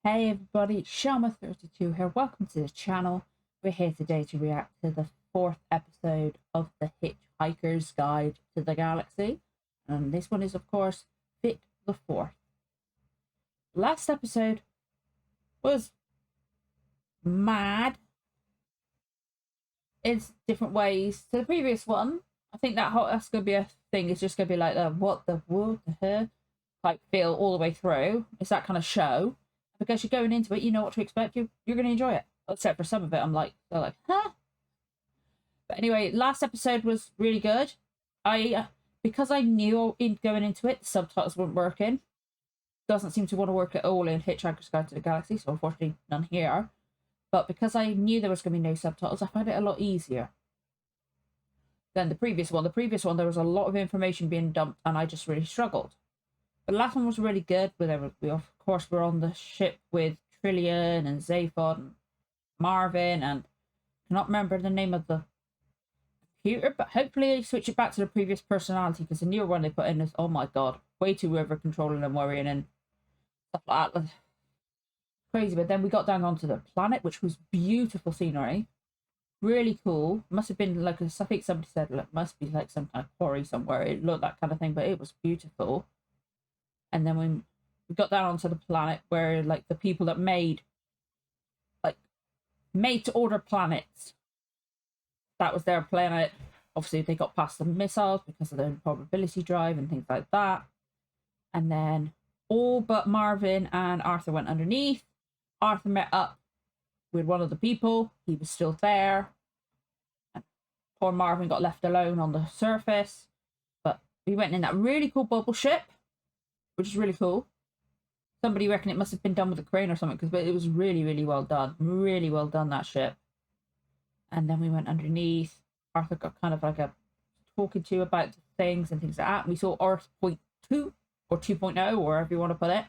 Hey everybody, Shalma32 here. Welcome to the channel. We're here today to react to the fourth episode of the Hitchhiker's Guide to the Galaxy. And this one is, of course, Fit the Fourth. Last episode was mad in different ways to the previous one. I think that's going to be a thing. It's just going to be like the what the her type feel all the way through. It's that kind of show. Because you're going into it, you know what to expect. You're going to enjoy it. Except for some of it, they're like, huh? But anyway, last episode was really good. Because I knew going into it, the subtitles weren't working. Doesn't seem to want to work at all in Hitchhiker's Guide to the Galaxy, so unfortunately none here. But because I knew there was going to be no subtitles, I found it a lot easier than the previous one. The previous one, there was a lot of information being dumped, and I just really struggled. The last one was really good. We of course were on the ship with Trillian and Zaphod and Marvin, and I cannot remember the name of the computer, but hopefully they switch it back to the previous personality, because the newer one they put in is, oh my god, way too over controlling and worrying and stuff like that. Crazy. But then we got down onto the planet, which was beautiful scenery, really cool. Must have been like I think somebody said it must be like some kind of quarry somewhere. It looked that kind of thing, but it was beautiful. And then when we got down onto the planet where like the people that made to order planets, that was their planet. Obviously they got past the missiles because of the improbability drive and things like that. And then all but Marvin and Arthur went underneath. Arthur met up with one of the people. He was still there. And poor Marvin got left alone on the surface. But we went in that really cool bubble ship, which is really cool. Somebody reckoned it must have been done with a crane or something, because it was really, really well done. Really well done, that ship. And then we went underneath. Arthur got kind of like a talking to about things and things like that. And we saw Earth Point 2 or 2.0, or wherever you want to put it.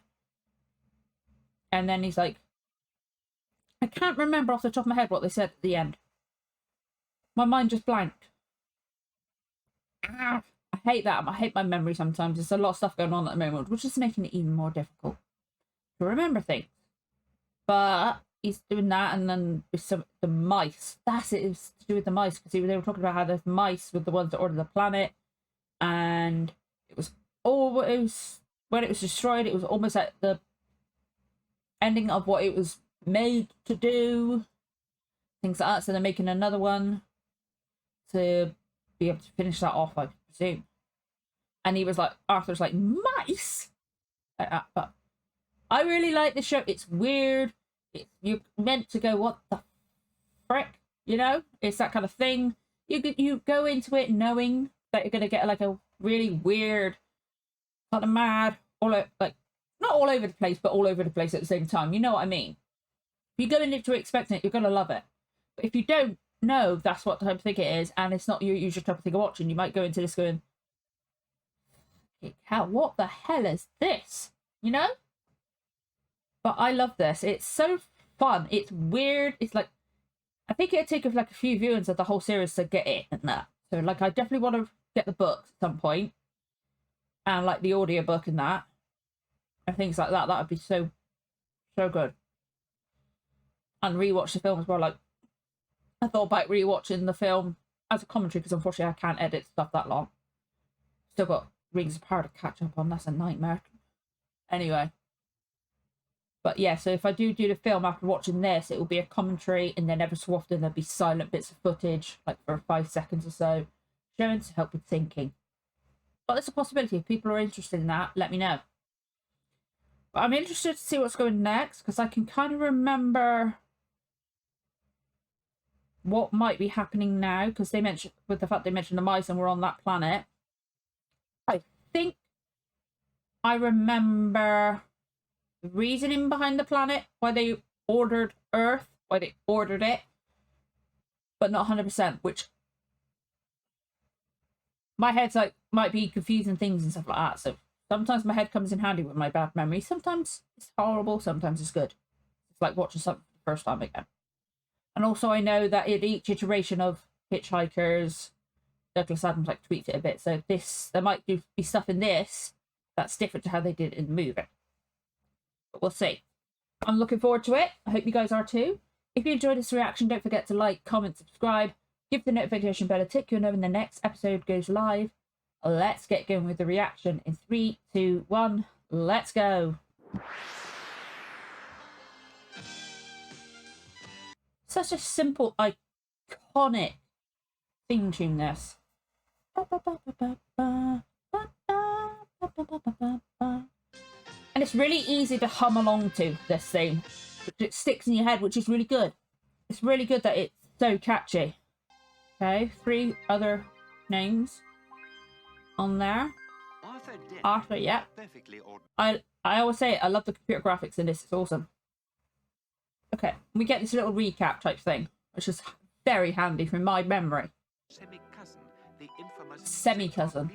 And then he's like, I can't remember off the top of my head what they said at the end. My mind just blanked. I hate that. I hate my memory sometimes. There's a lot of stuff going on at the moment, which is making it even more difficult to remember things. But he's doing that, and then with the mice. That's it. It was to do with the mice, because they were talking about how the mice were the ones that ordered the planet, and it was when it was destroyed. It was almost at the ending of what it was made to do. Things like that. So they're making another one to be able to finish that off, I presume. And he was like, Arthur's like, mice? But I really like the show. It's weird. You're meant to go, what the frick? You know? It's that kind of thing. You go into it knowing that you're going to get like a really weird, kind of mad, like, not all over the place, but all over the place at the same time. You know what I mean? If you go into it expecting it, you're going to love it. But if you don't know that's what type of thing it is, and it's not your usual type of thing of watching, you might go into this going, hell, what the hell is this? You know? But I love this. It's so fun. It's weird. It's like, I think it'd take like a few viewings of the whole series to get it and that. So like, I definitely want to get the book at some point, and like the audiobook and that, and things like that. That would be so good. And rewatch the film as well. Like, I thought about rewatching the film as a commentary, because unfortunately I can't edit stuff that long. Still got Rings of Power to catch up on. That's a nightmare. Anyway. But yeah, so if I do the film after watching this, it will be a commentary, and then every so often there'll be silent bits of footage, like for 5 seconds or so, showing to help with thinking. But there's a possibility. If people are interested in that, let me know. But I'm interested to see what's going next, because I can kind of remember what might be happening now, because they mentioned, with the fact they mentioned the mice and we're on that planet. I think I remember the reasoning behind the planet, why they ordered Earth, why they ordered it, but not 100%, which my head's like, might be confusing things and stuff like that. So sometimes my head comes in handy with my bad memory. Sometimes it's horrible, sometimes it's good. It's like watching something for the first time again. And also I know that in each iteration of Hitchhikers, Douglas Adams like tweaked it a bit. So there might be stuff in this that's different to how they did it in the movie. But we'll see. I'm looking forward to it. I hope you guys are too. If you enjoyed this reaction, don't forget to like, comment, subscribe, give the notification bell a tick. You'll know when the next episode goes live. Let's get going with the reaction in 3, 2, 1. Let's go. Such a simple, iconic theme tune, this. And it's really easy to hum along to, this thing. It sticks in your head, which is really good. It's really good that it's so catchy. Okay, 3 other names on there. Arthur, yeah. I always say it, I love the computer graphics in this. It's awesome. Okay, we get this little recap type thing, which is very handy from my memory. Semi-cousin, the infamous Semi-cousin.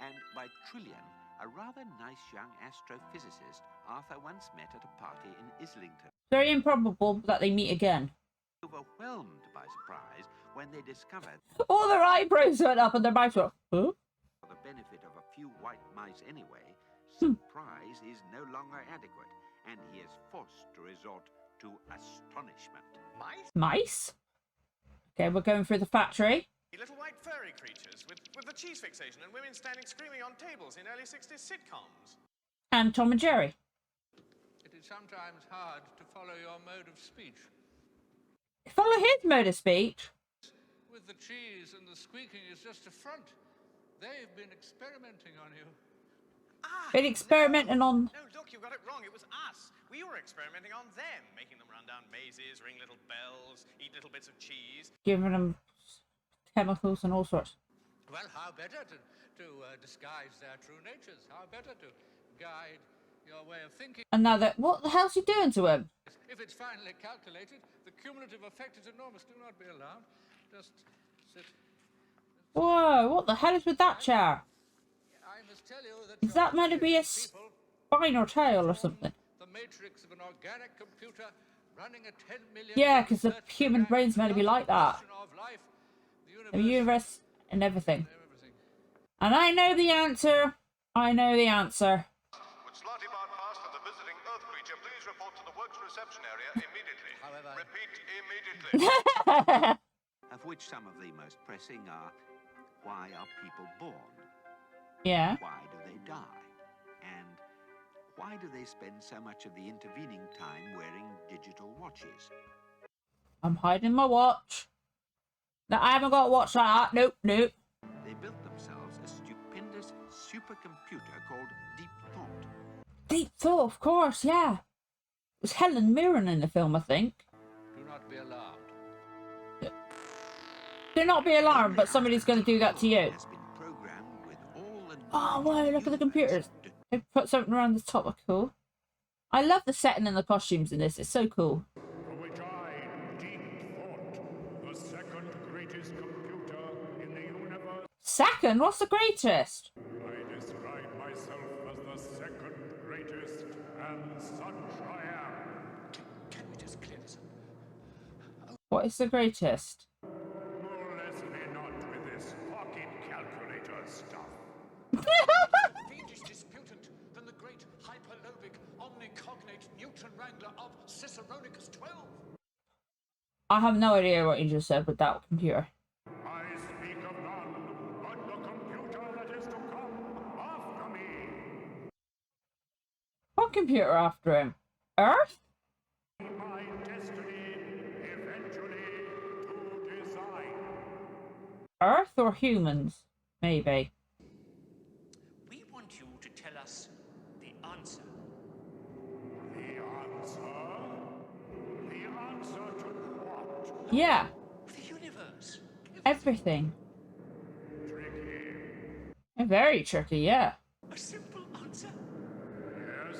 And by Trillian, a rather nice young astrophysicist Arthur once met at a party in Islington. Very improbable that they meet again. Overwhelmed by surprise when they discovered all their eyebrows went up and their mouths were, huh? For the benefit of a few white mice anyway, surprise is no longer adequate, and he is forced to resort to astonishment. Mice? Mice? Okay, we're going through the factory. Little white furry creatures with the cheese fixation and women standing screaming on tables in early 60s sitcoms. And Tom and Jerry. It is sometimes hard to follow your mode of speech. Follow his mode of speech. With the cheese and the squeaking is just a front. They've been experimenting on you. Been experimenting on... No, look, you got it wrong. It was us. We were experimenting on them, making them run down mazes, ring little bells, eat little bits of cheese. Giving them chemicals and all sorts. Well, how better to disguise their true natures? How better to guide your way of thinking? And now that... What the hell's he doing to him? If it's finally calculated, the cumulative effect is enormous. Do not be alarmed. Just sit. Whoa, what the hell is with that chair? I must tell you that Is that meant to be a spine or tail or something? The matrix of an organic computer running a 10 million... Yeah, because the human brain's meant to be like that. The universe and everything. And I know the answer. I know the answer. Would Slotty Bart pass to the visiting Earth creature please report to the works reception area immediately? However... Repeat immediately. Of which some of the most pressing are, why are people born? Yeah. Why do they die? And why do they spend so much of the intervening time wearing digital watches? I'm hiding my watch. No, I haven't got a watch like that. Nope, nope. They built themselves a stupendous supercomputer called Deep Thought. Deep Thought, of course, yeah. It was Helen Mirren in the film, I think. Do not be alarmed. Do not be alarmed, but somebody's going to do that to you. Oh, wow, look at the computers. They put something around the top. That's cool. I love the setting and the costumes in this. It's so cool. For which I, Deep Thought, the second greatest computer in the universe. Second? What's the greatest? I describe myself as the second greatest, and such I am. Can we just clear this up? What is the greatest? Molest me not with this pocket calculator stuff. Fiendish disputant than the great hyperlobic omnicognate Newton Wrangler of Ciceronicus 12. I have no idea what you just said with that computer. I speak of none but the computer that is to come after me. What computer after him? Earth? My destiny eventually to design. Earth or humans? Maybe. We want you to tell us the answer. The answer? The answer to what? Yeah, The universe. everything. Tricky. Very tricky, yeah. A simple answer. Yes.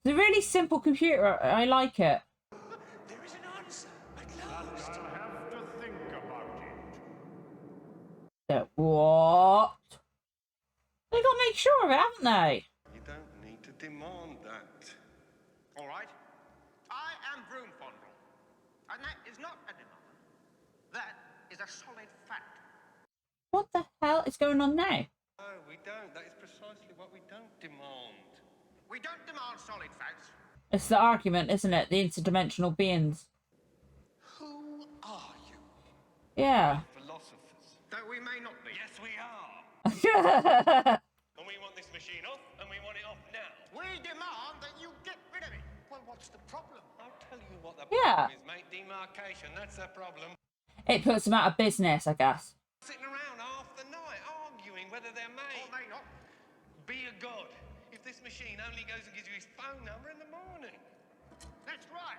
It's a really simple computer. I like it. There is an answer at last. I'll have to think about it. What? They got to make sure of it, haven't they? You don't need to demand that. All right. I am Broom Fondle. And that is not a demand. That is a solid fact. What the hell is going on now? No, we don't. That is precisely what we don't demand. We don't demand solid facts. It's the argument, isn't it? The interdimensional beings. Who are you? Yeah. Philosophers. Though we may not be. Yes, we are. Yeah. And we want this machine off, and we want it off now. We demand that you get rid of it. Well, what's the problem? I'll tell you what the Yeah. problem is, mate. Demarcation, that's the problem. It puts them out of business, I guess. Sitting around half the night arguing whether they're made. Or may not. Be a god. If this machine only goes and gives you his phone number in the morning. That's right.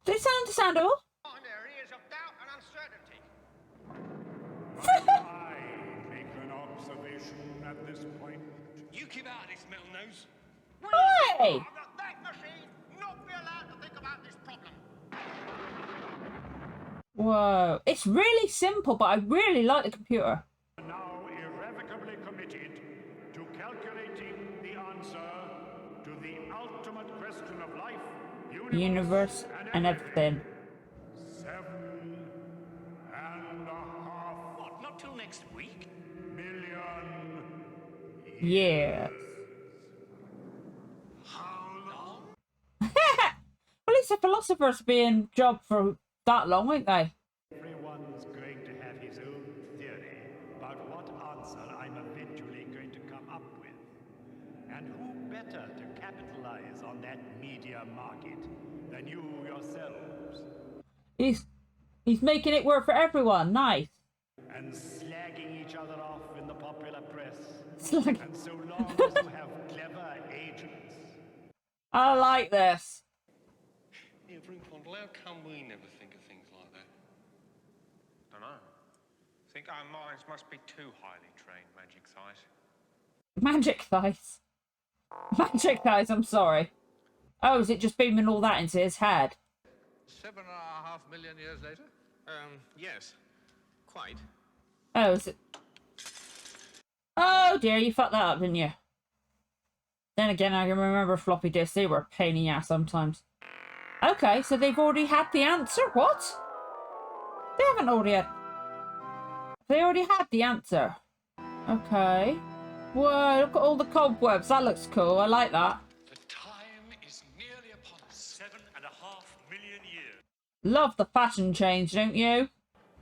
Does it sound understandable? Behind areas of doubt and uncertainty. I make an observation at this point. You keep out of this, metal nose. Hey! That machine not be allowed to think about this problem. Whoa. It's really simple, but I really like the computer. Now irrevocably committed to calculating the answer to the ultimate question of life, Universe and everything. 7.5 What, not till next week? million. Yes. How long? Well, it's a philosopher's been job for that long, won't they? Everyone's going to have his own theory about what answer I'm eventually going to come up with. And who better to capitalize on that media market than you yourselves? He's making it work for everyone. Nice. And slagging each other off in the popular press. Slag- And so long as you have clever agents. I like this. Yeah, Broomfondle, how come we never think of things like that? Dunno. Think our minds must be too highly trained, magic size. Magic thighs. Magic thighs, I'm sorry. Oh, is it just beaming all that into his head? 7.5 million years later? Yes. Quite. Oh, is it? Oh dear, you fucked that up, didn't you? Then again, I can remember floppy disks. They were a pain in the ass sometimes. Okay, so they've already had the answer. What? They haven't already had... They already had the answer. Okay. Whoa, look at all the cobwebs. That looks cool. I like that. The time is nearly upon us. 7.5 million years. Love the fashion change, don't you?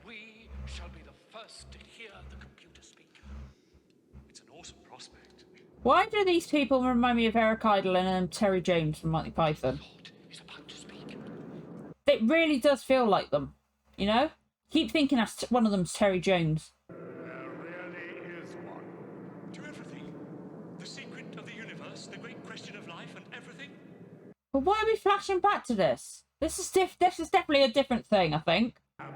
We shall be the first to hear the computer speak. It's an awesome prospect. Why do these people remind me of Eric Idle and Terry Jones from Monty Python? Lord is about to speak. It really does feel like them, you know? Keep thinking that's one of them's Terry Jones. There really is one. To everything. The secret of the universe, the great question of life and everything. But why are we flashing back to this? This is definitely a different thing, I think. Now?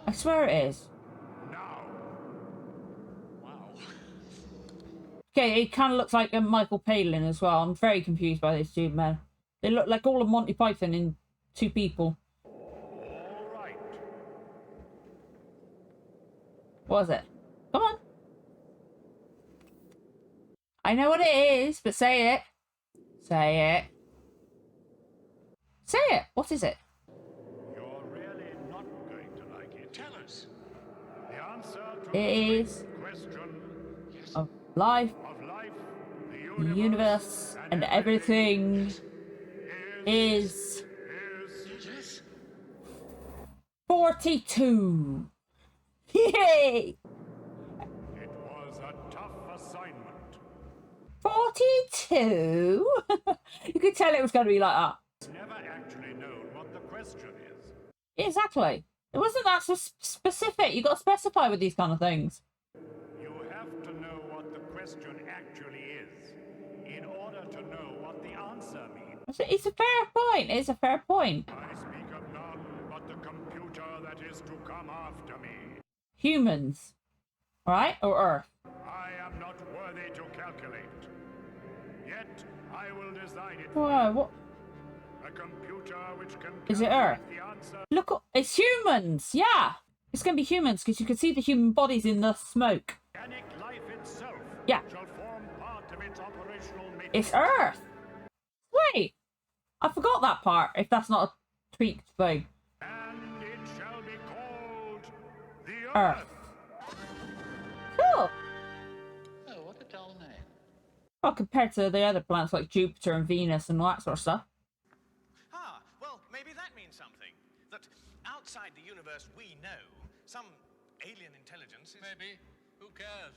I swear it is. Now, Wow. Okay, it kind of looks like a Michael Palin as well. I'm very confused by these two men. They look like all of Monty Python in two people. all right. What is it? Come on. I know what it is, but say it. Say it. Say it. What is it? You're really not going to like it. Tell us. The answer to It is the question of life, of life, the universe, and everything is Yes? 42. Yay! It was a tough assignment. 42? You could tell it was going to be like that. Never actually known what the question is. Exactly. It wasn't that so specific. You got to specify with these kind of things. You have to know what the question actually is in order to know what the answer means. It's a fair point. It's a fair point. I speak of none but the computer that is to come after me. Humans. Right? Or Earth. I am not worthy to calculate. Yet I will design it. Whoa, what? A computer which can Is it calculate Earth? the answer. Look, it's humans. Yeah. It's going to be humans because you can see the human bodies in the smoke. Organic life itself Yeah. shall form part of its operational matrix. It's Earth. Wait. I forgot that part, if that's not a tweaked thing. And it shall be called the Earth. Earth. Cool. Oh, what a dull name. Well, compared to the other planets like Jupiter and Venus and all that sort of stuff. Ah, well, maybe that means something. That outside the universe we know, some alien intelligence is... Maybe. Who cares?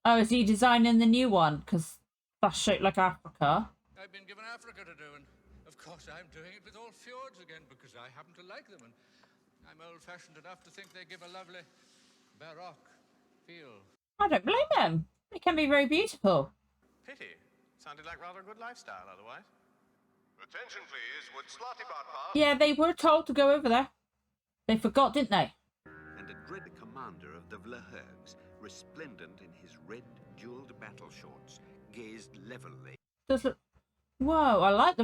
Oh, is he designing the new one? Because that's shaped like Africa. I've been given Africa to do, and of course I'm doing it with all fjords again because I happen to like them, and I'm old-fashioned enough to think they give a lovely baroque feel. I don't blame them. They can be very beautiful. Pity. Sounded like rather a good lifestyle otherwise. Attention, please. Would Slartibat pass? Yeah, they were told to go over there. They forgot, didn't they? And a dread commander of the Vlahergs, resplendent in his red jeweled battle shorts, gazed levelly. Does it... Whoa, I like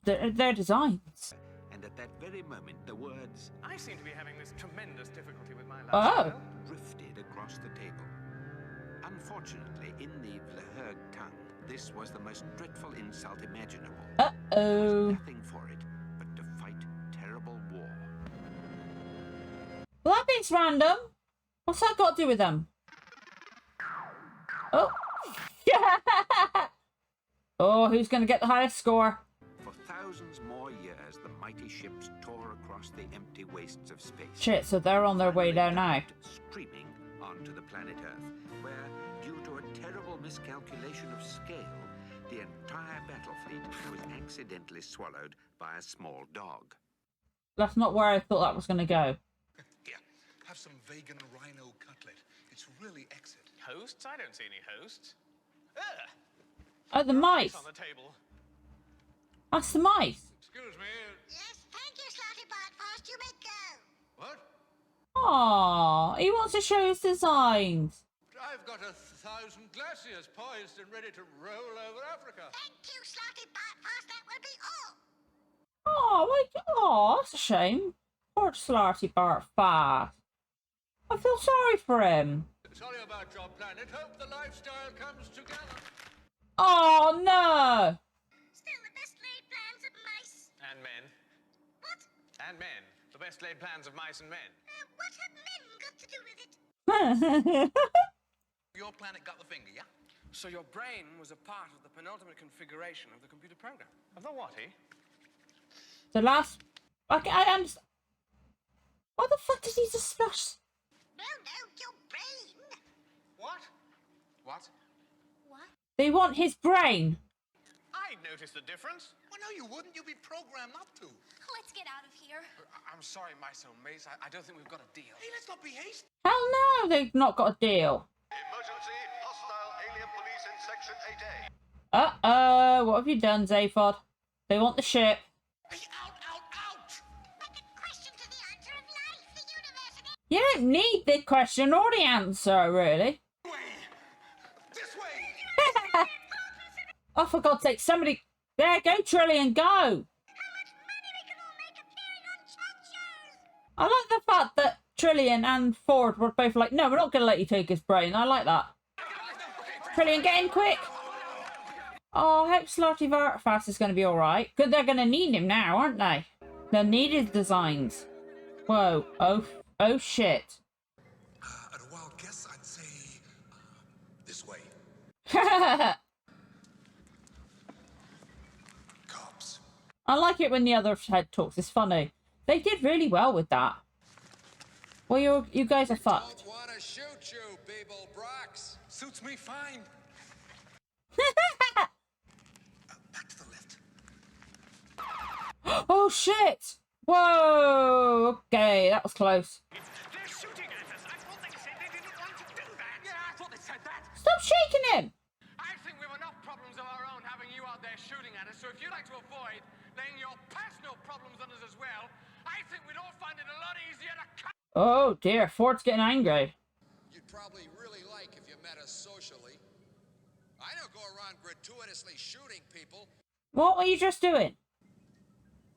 their designs. And at that very moment, the words I seem to be having this tremendous difficulty with my Oh. lifestyle. drifted across the table. Unfortunately, in the Vlaherg tongue, this was the most dreadful insult imaginable. There Uh-oh. was nothing for it but to fight terrible war. Well, that bit's random. What's that got to do with them? Oh. Oh, who's going to get the highest score? For thousands more years, the mighty ships tore across the empty wastes of space. Shit, so they're on their way there now. Streaming onto the planet Earth, where, due to a terrible miscalculation of scale, the entire battle fleet was accidentally swallowed by a small dog. That's not where I thought that was going to go. Here, have some vegan rhino cutlet. It's really excellent. Hosts? I don't see any hosts. Ugh! Oh, the mice. On the table. That's the mice. Excuse me. Yes, thank you, Slartibat. First you may go. What? Aww, he wants to show his designs. I've got 1,000 glaciers poised and ready to roll over Africa. Thank you, Slartibat. First that will be all. Oh, that's a shame. Poor Slarty Bart fast. I feel sorry for him. Sorry about your planet. Hope the lifestyle comes together. Oh no! Still the best laid plans of mice. And men. What? And men. The best laid plans of mice and men. What have men got to do with it? Your planet got the finger, yeah? So your brain was a part of the penultimate configuration of the computer program. Of the what, The last... Okay, I understand. Why the fuck does he just splash? No, your brain. What? What? What? They want his brain. I'd notice the difference. Well, no, you wouldn't. You'd be programmed not to. Let's get out of here. I'm sorry, Mice and Mace. I don't think we've got a deal. Hey, let's not be hasty. Hell no, they've not got a deal. Emergency. Hostile alien police in Section 8A. Uh-oh, what have you done, Zaphod? They want the ship. Hey, out! But the question to the answer of life, the university. You don't need the question or the answer, really. This way! Oh, for God's sake, somebody... There, go, Trillian, go! How much money we can all make appearing on chat shows. I like the fact that Trillian and Ford were both like, no, we're not going to let you take his brain. I like that. Trillian, get in quick! Oh, I hope Slarty Fast is going to be alright. Good, they're going to need him now, aren't they? They'll need his designs. Whoa. Oh shit. At a wild guess, I'd say this way. Cops. I like it when the other head talks. It's funny. They did really well with that. Well, you guys are fucked. Don't want to shoot you, Beeble Brox. Suits me fine. Back to the left. Oh shit! Whoa! Okay, that was close. They're shooting at us. I thought they said they didn't want to do that. Yeah, I thought they said that. Stop shaking him! I think we have enough problems of our own having you out there shooting at us, so if you'd like to avoid laying your personal problems on us as well, I think we'd all find it a lot easier to cut. Oh dear, Ford's getting angry. You'd probably really like if you met us socially. I don't go around gratuitously shooting people. What were you just doing?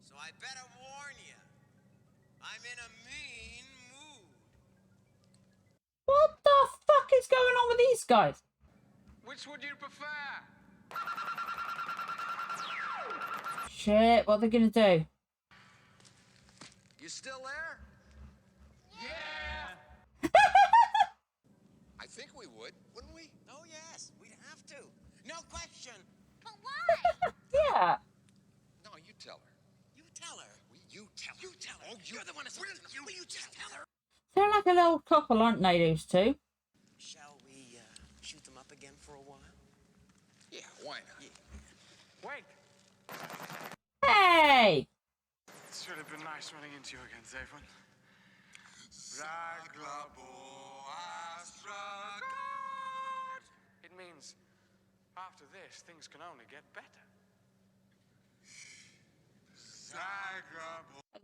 So I better warn you. I'm in a mean mood. What the fuck is going on with these guys? Which would you prefer? Shit, what are they gonna do? You still there? Yeah. I think we would, wouldn't we? Oh, yes, we'd have to. No question. But why? Yeah. No, you tell her. You tell her. You tell her. You tell her. Oh, you're the one that's you just tell her. They're like a little couple, aren't they, those two? Shall we shoot them up again for a while? Yeah, why not? Yeah. Wait. Hey! It's really been nice running into you again, Zayvon. It means after this, things can only get better.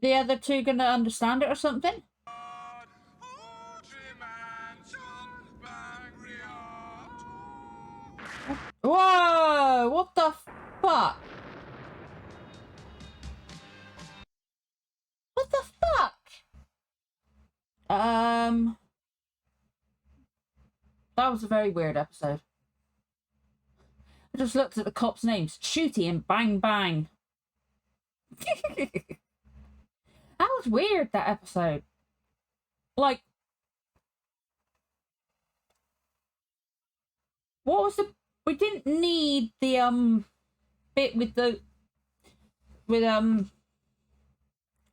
The other two gonna understand it or something? Whoa! What the fuck? What the fuck? That was a very weird episode. I just looked at the cops' names. Shooty and Bang Bang. That was weird, that episode. Like, what was the... We didn't need the, bit with the... With,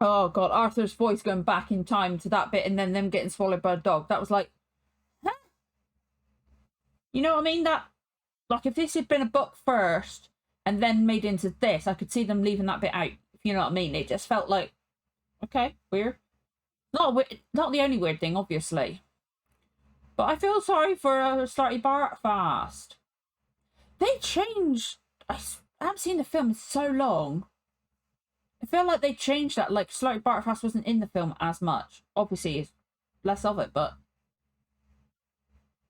oh, God, Arthur's voice going back in time to that bit and then them getting swallowed by a dog. That was like... Huh? You know what I mean? That... Like, if this had been a book first and then made into this, I could see them leaving that bit out. If you know what I mean? It just felt like... Okay, weird. Not the only weird thing, obviously. But I feel sorry for Slarty Bartfast. They changed... I haven't seen the film in so long. I feel like they changed that. Like, Slarty Bartfast wasn't in the film as much. Obviously, it's less of it, but...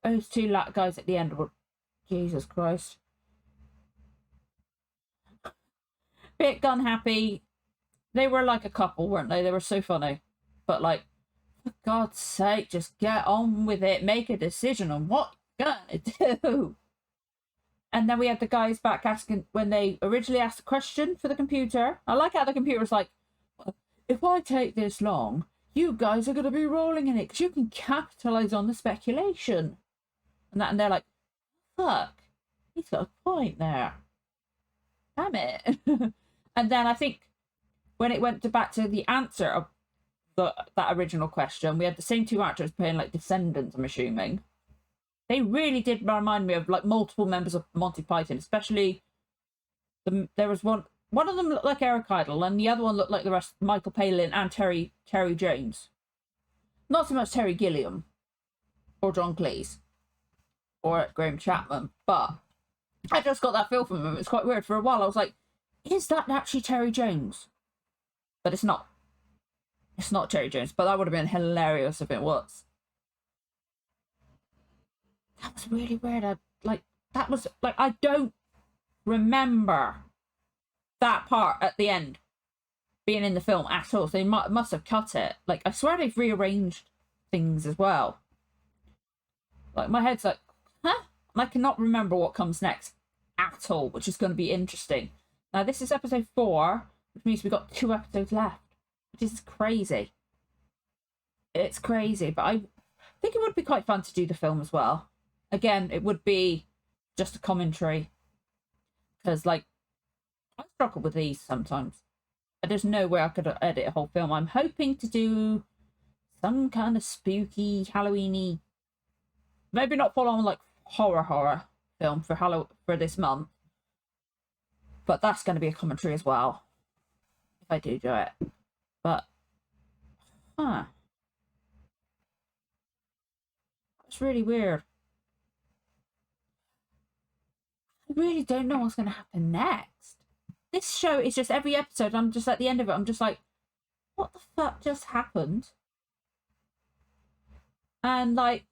Those two guys at the end were... Jesus Christ. Bit gun happy. They were like a couple, weren't they? They were so funny. But like, for God's sake, just get on with it. Make a decision on what you're gonna do. And then we had the guys back asking, when they originally asked a question for the computer. I like how the computer was like, if I take this long, you guys are going to be rolling in it because you can capitalize on the speculation. And they're like, fuck, he's got a point there. Damn it. And then I think when it went back to the answer of that original question, we had the same two actors playing like descendants, I'm assuming. They really did remind me of like multiple members of Monty Python, especially there was one of them looked like Eric Idle and the other one looked like the rest, Michael Palin and Terry Jones. Not so much Terry Gilliam or John Cleese or Graham Chapman, but I just got that feel from him. It was quite weird. For a while I was like, is that actually Terry Jones? But it's not. It's not Terry Jones, but that would have been hilarious if it was. That was really weird. I don't remember that part at the end being in the film at all. So they must have cut it. Like, I swear they've rearranged things as well. Like, my head's like, huh? I cannot remember what comes next at all, which is going to be interesting. Now, this is episode 4, which means we've got 2 episodes left, which is crazy. It's crazy, but I think it would be quite fun to do the film as well. Again, it would be just a commentary. Because, like, I struggle with these sometimes. There's no way I could edit a whole film. I'm hoping to do some kind of spooky, Halloweeny, maybe not full on like horror film for this month. But that's going to be a commentary as well. If I do it. But, it's really weird. I really don't know what's going to happen next. This show is just every episode, I'm just at the end of it, I'm just like, what the fuck just happened? And like,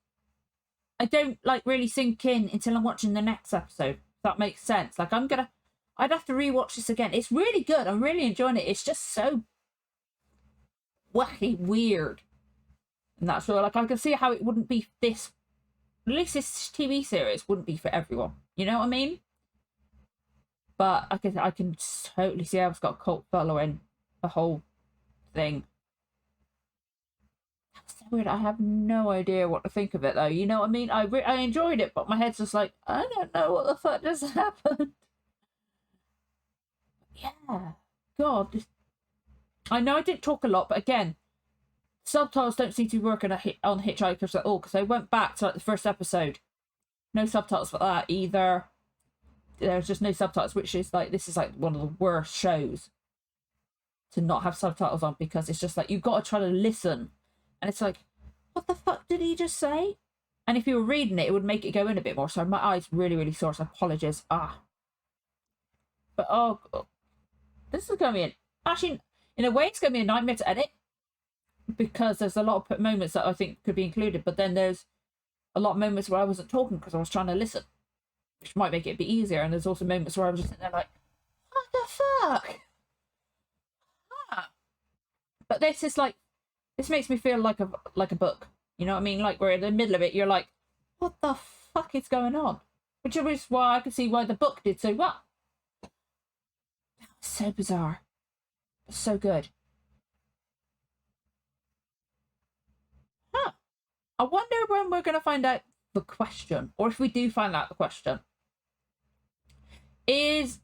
I don't like really sink in until I'm watching the next episode. If that makes sense. Like, I'd have to rewatch this again. It's really good. I'm really enjoying it. It's just so wacky weird. And that's why, like, I can see how it wouldn't be this, at least this TV series wouldn't be for everyone. You know what I mean? But I can totally see how it's got a cult following, the whole thing. That It's so weird. I have no idea what to think of it, though. You know what I mean? I enjoyed it, but my head's just like, I don't know what the fuck just happened. Yeah. God. I know I didn't talk a lot, but again, subtitles don't seem to be working on Hitchhikers at all, because I went back to like the first episode. No subtitles for that either. There's just no subtitles, which is like, this is like one of the worst shows to not have subtitles on, because it's just like, you've got to try to listen. And it's like, what the fuck did he just say? And if you were reading it, it would make it go in a bit more. So my eyes really, really sore, so apologies. But oh, this is going to be actually, in a way, it's going to be a nightmare to edit, because there's a lot of moments that I think could be included, but then there's a lot of moments where I wasn't talking because I was trying to listen, which might make it a bit easier. And there's also moments where I was just sitting there like, what the fuck? But this is like, this makes me feel like a book. You know what I mean? Like, we're in the middle of it, you're like, what the fuck is going on? Which is why I can see why the book did so well. That was so bizarre. So good. I wonder when we're going to find out the question, or if we do find out the question. Is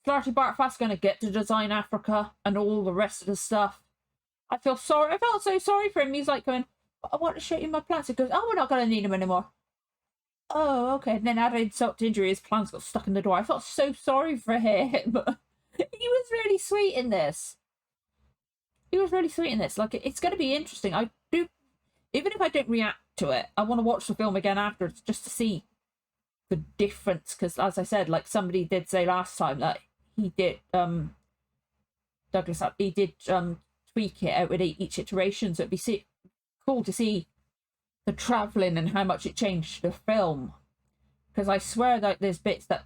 Flarty Bartfast going to get to design Africa and all the rest of the stuff? I felt so sorry for him. He's like going, I want to show you my plants. He goes, oh, we're not going to need them anymore. Oh, okay. And then added insult to injury, his plants got stuck in the door. I felt so sorry for him. He was really sweet in this. Like, it's going to be interesting. I do, even if I don't react to it, I want to watch the film again afterwards just to see the difference. Because, as I said, like somebody did say last time that he did, Douglas, he did tweak it out with each iteration. So it'd be cool to see the travelling and how much it changed the film. Because I swear that there's bits that,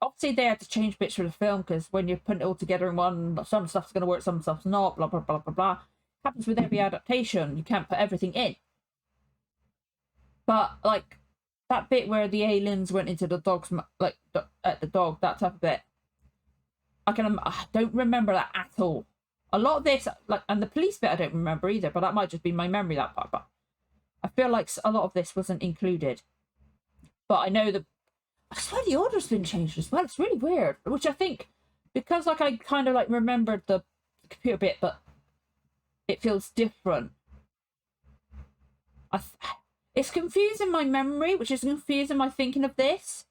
obviously they had to change bits for the film, because when you're putting it all together in one, some stuff's going to work, some stuff's not, blah, blah, blah, blah, blah. Happens with every adaptation. You can't put everything in. But, like, that bit where the aliens went into the dog's, like, at the dog, that type of bit, I don't remember that at all. A lot of this, like, and the police bit I don't remember either, but that might just be my memory, that part. But I feel like a lot of this wasn't included. But I know that, I swear the order's been changed as well. It's really weird. Which I think, because, like, I kind of, like, remembered the computer bit, but it feels different. It's confusing my memory, which is confusing my thinking of this.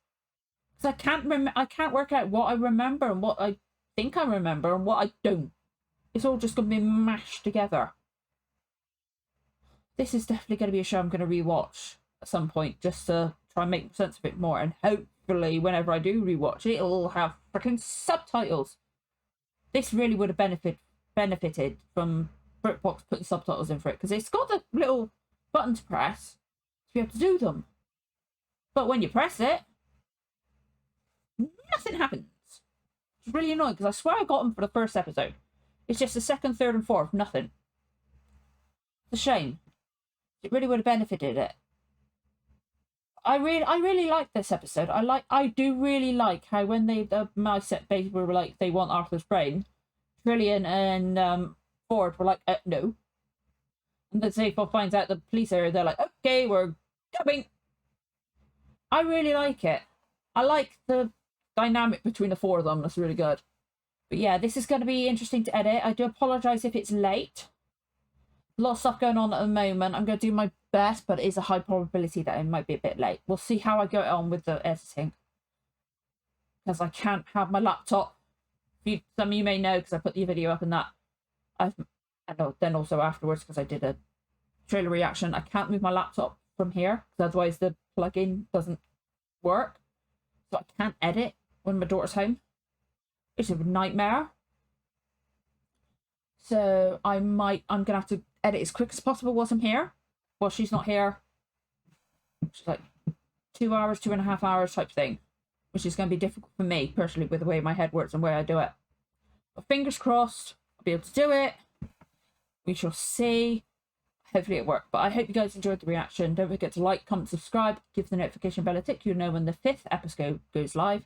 Because I can't work out what I remember and what I think I remember and what I don't. It's all just going to be mashed together. This is definitely going to be a show I'm going to rewatch at some point, just to try and make sense of it more. And hopefully, whenever I do rewatch it, it'll have freaking subtitles. This really would have benefited from BritBox putting subtitles in for it, because it's got the little button to press to be able to do them. But when you press it, nothing happens. It's really annoying, because I swear I got them for the first episode. It's just the second, third, and fourth, nothing. It's a shame. It really would have benefited it. I really like this episode. I do really like how when the mice at base were like, they want Arthur's brain, Trillian and Ford were like, no. And then Zaphod finds out the police are, they're like, okay, we're coming. I really like it. I like the dynamic between the four of them. That's really good. But yeah, this is going to be interesting to edit. I do apologise if it's late. A lot of stuff going on at the moment. I'm going to do my best, but it is a high probability that it might be a bit late. We'll see how I go on with the editing. Because I can't have my laptop. Some of you may know, because I put the video up and that. Then also afterwards, because I did a trailer reaction, I can't move my laptop from here, because otherwise the plug-in doesn't work. So I can't edit when my daughter's home. It's a nightmare. So I'm gonna have to edit as quick as possible whilst I'm here. Well, she's not here. She's like 2 hours, 2.5 hours type thing, which is going to be difficult for me personally with the way my head works and where I do it. But fingers crossed, I'll be able to do it. We shall see. Hopefully it worked. But I hope you guys enjoyed the reaction. Don't forget to like, comment, subscribe, give the notification bell a tick. You'll know when the 5th episode goes live.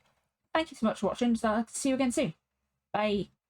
Thank you so much for watching. So I'll see you again soon. Bye.